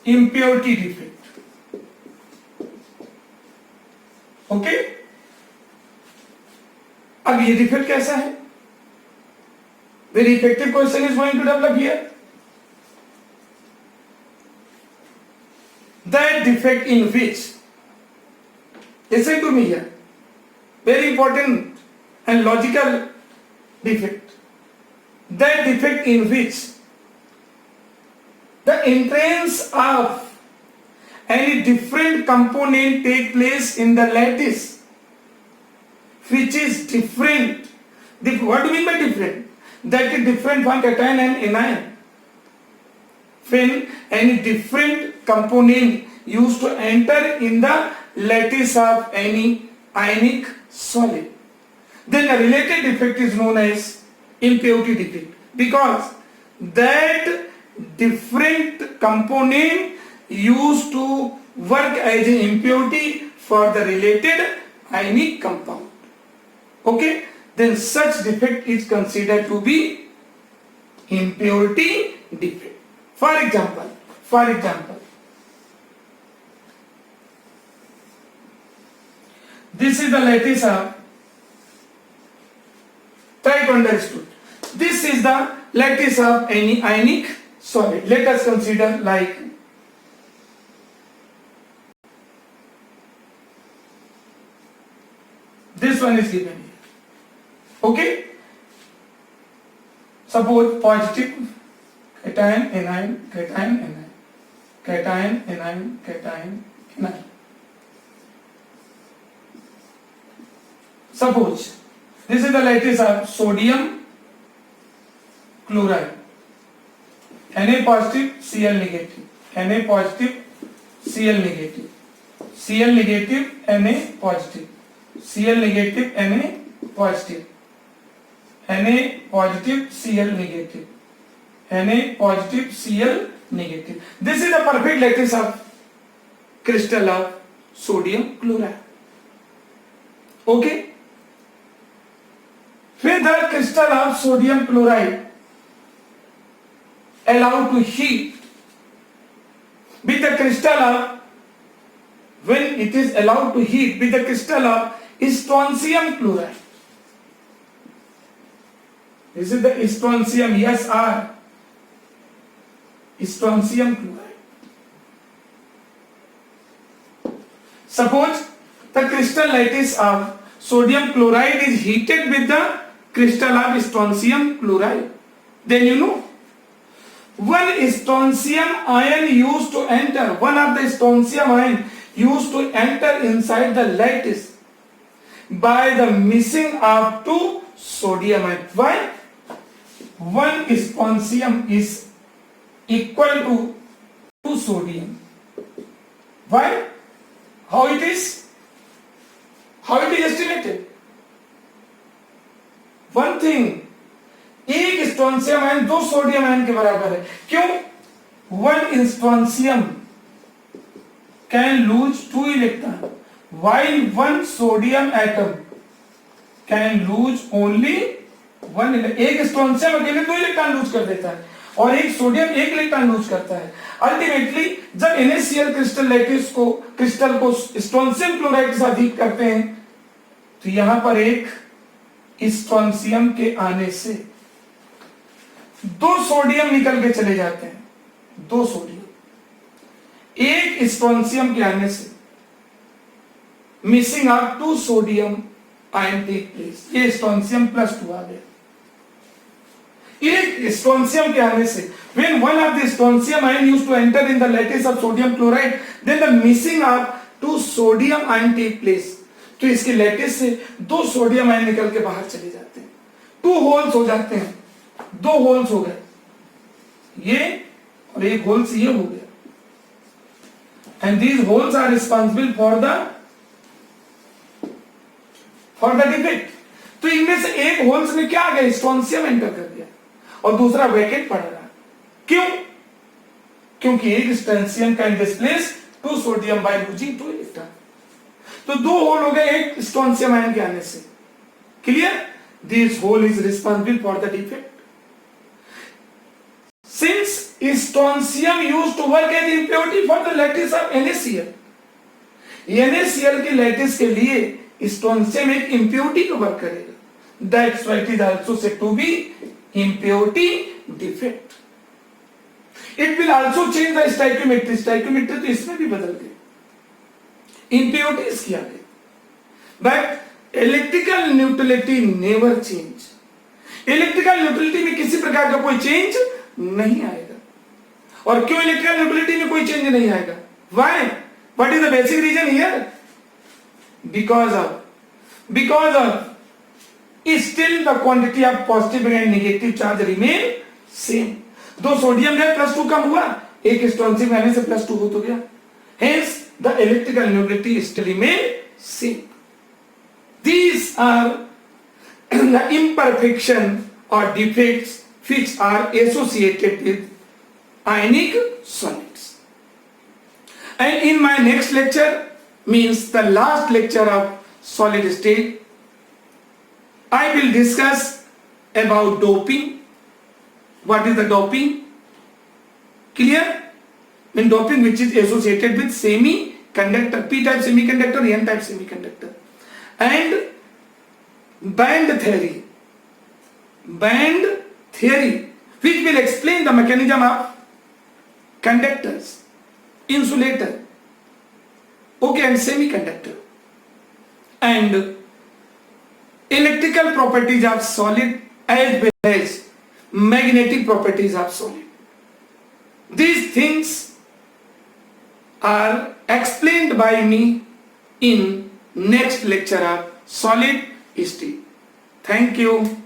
impurity defect. Okay, अब ये defect कैसा है? Very effective question is going to develop here. That defect in which, listen to me here, very important and logical defect. That defect in which the entrance of any different component take place in the lattice, which is different. What do you mean by different? That is different from cation and anion. When any different component used to enter in the lattice of any ionic solid, then the related defect is known as impurity defect, because that different component used to work as an impurity for the related ionic compound. Okay, then such defect is considered to be impurity defect. For example, this is the lattice of, try to understand. This is the lattice of any ionic solid. Let us consider like this one is given here. Okay, suppose positive cation, anion, cation, anion, cation, anion, cation, anion. Suppose this is the lattice of sodium chloride, Na positive, Cl negative, Na positive, Cl negative, Cl negative, Na positive, Cl negative, Na positive, Na positive, Cl negative, Na positive, Cl negative. This is the perfect lattice of crystal of sodium chloride. Okay, when the crystal of sodium chloride allowed to heat with the crystal of, when it is allowed to heat with the crystal of strontium chloride, this is the strontium, yes, R, strontium chloride. Suppose the crystal lattice of sodium chloride is heated with the crystal of strontium chloride, then you know one strontium ion used to enter, one of the strontium ion used to enter inside the lattice by the missing of two sodium ion. Why? One strontium is equal to 2 sodium. Why? How it is? How it is estimated? One thing, एक स्ट्रोंसियम ion 2 sodium ion के बराबर है. क्यों? 1 स्ट्रोंसियम can lose 2 electron, while 1 sodium atom can lose only 1 electron. एक स्ट्रोंसियम अकेले 2 electron lose कर देता है और एक सोडियम 1 इलेक्ट्रॉन लूज करता है. अल्टीमेटली जब NaCl क्रिस्टल लैटिस को क्रिस्टल को स्ट्रोंसियम क्लोराइड के साथ हीट करते हैं तो यहां पर एक स्ट्रोंसियम के आने से 2 सोडियम निकल के चले जाते हैं. 2 सोडियम एक स्ट्रोंसियम के आने से missing out 2 sodium ion take place. ये स्ट्रोंसियम +2 आ गया. एक स्ट्रोंसियम के आने से when one of the strontium ion used to enter in the lattice of sodium chloride, then the missing of 2 sodium ion take place. तो इसके लैटिस से 2 sodium ion निकल के बाहर चले जाते हैं. 2 होल्स हो जाते हैं. 2 होल्स हो गए, ये और एक होल्स ये हो गया. And these holes are responsible for the defect. तो इनमें से एक होल्स में क्या आ गया? स्ट्रोंसियम एंटर कर दिया और दूसरा वैकेंट पड़ रहा. क्यों? क्योंकि एक strontium can displace 2 sodium by losing 2 electron. तो 2 होल हो गए एक स्ट्रोंसियम आयन के आने से. Clear? This hole is responsible for the defect. since strontium used to work as impurity for the lattice of NaCl, NaCl के लैटिस के लिए स्ट्रोंशियम एक इम्प्योरिटी को वर्क करेगा. That's why it is also said to be impurity defect. It will also change the stoichiometry. Stoichiometry तो इसमें भी बदल गई, impurity इसकी आ गई, but electrical neutrality never change. Electrical neutrality में किसी प्रकार का कोई चेंज नहीं आएगा. और क्यों इलेक्ट्रिकल न्यूट्रलिटी में कोई चेंज नहीं आएगा? Why? What is the basic reason here? Because of still the quantity of positive and negative charge remain same. दो सोडियम है +2 कम हुआ, एक स्ट्रोंशियम आने से +2 हो तो गया. Hence the electrical neutrality still remain same. These are the imperfection or defects which are associated with ionic solids. And in my next lecture, means the last lecture of solid state, I will discuss about doping. What is the doping? Clear? In doping which is associated with semiconductor, p-type semiconductor, n-type semiconductor, and band theory which will explain the mechanism of conductors, insulator, okay, and semiconductor, and electrical properties of solid as well as magnetic properties of solid. These things are explained by me in next lecture of solid state. Thank you.